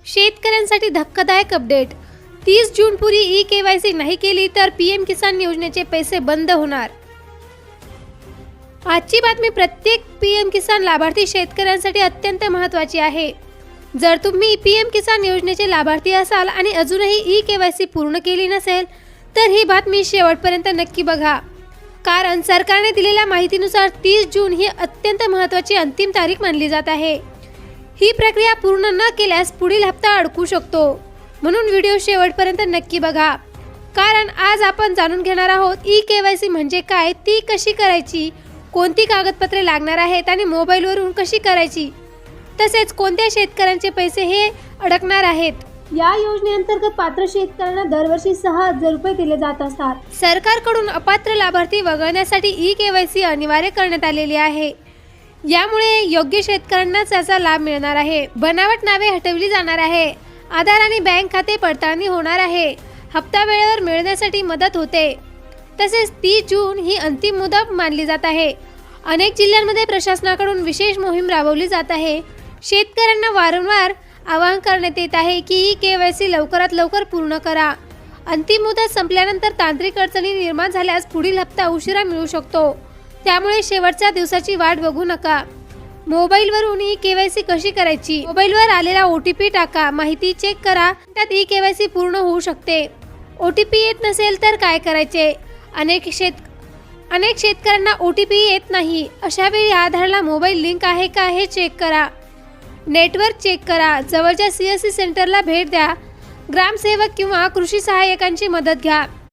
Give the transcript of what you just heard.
शेतकऱ्यांसाठी धक्कादायक अपडेट। 30 जून पूर्वी ई-केवायसी नाही केली तर पीएम किसान योजनेचे पैसे बंद होणार। आजची बातमी प्रत्येक पीएम किसान लाभार्थी शेतकऱ्यांसाठी अत्यंत महत्त्वाची आहे। जर तुम्ही पीएम किसान योजनेचे लाभार्थी असाल आणि अजूनही ई-केवायसी पूर्ण केली नसेल तर ही बातमी शेवटपर्यंत नक्की बघा, कारण सरकारने दिलेल्या माहितीनुसार 30 जून ही अत्यंत महत्त्वाची अंतिम तारीख मानली जात आहे। ही प्रक्रिया पूर्ण न केल्यास पुढील हप्ता अडकू शकतो, म्हणून व्हिडिओ शेवटपर्यंत नक्की बघा, कारण आज आपण जाणून घेणार आहोत ई-केवायसी म्हणजे काय, ती कशी करायची, कोणती कागदपत्रे लागणार आहेत आणि मोबाईलवरून कशी करायची, तसेच कोणत्या शेतकऱ्यांचे पैसे हे अडकणार आहेत। या योजनेअंतर्गत पात्र शेतकऱ्यांना दरवर्षी 6,000 रुपये दिले जात असतात। सरकारकडून अपात्र लाभार्थी वगळण्यासाठी ई-केवायसी अनिवार्य करण्यात आलेली आहे। यामुळे योग्य शेतकऱ्यांनाच याचा लाभ मिळणार आहे। बनावट नावे हटवली जाणार आहे। आधार आणि बँक खाते पडताळणी होणार आहे। हप्ता वेळेवर मिळण्यासाठी मदत होते। तसेच 30 जून ही अंतिम मुदत मानली जात आहे। अनेक जिल्ह्यांमध्ये प्रशासनाकडून विशेष मोहीम राबवली जात आहे। शेतकऱ्यांना वारंवार आवाहन करण्यात येत आहे की ई-केवायसी लवकरात लवकर पूर्ण करा। अंतिम मुदत संपल्यानंतर तांत्रिक अडचणी निर्माण झाल्यास पुढील हप्ता उशिरा मिळू शकतो, त्यामुळे शेवटच्या दिवसाची वाट बघू नका। मोबाईलवरून ई-केवायसी कशी करायची? मोबाईलवर आलेला OTP टाका, माहिती चेक करा, त्यात ई-केवायसी पूर्ण होऊ शकते। OTP येत नसेल तर काय करायचे? अनेक शेतकऱ्यांना OTP येत नाही। अशा वेळी आधारला मोबाईल लिंक आहे का हे चेक करा। नेटवर्क चेक करा। जवळच्या CSC सेंटरला भेट द्या। ग्रामसेवक किंवा कृषी सहाय्यकांची मदत घ्या।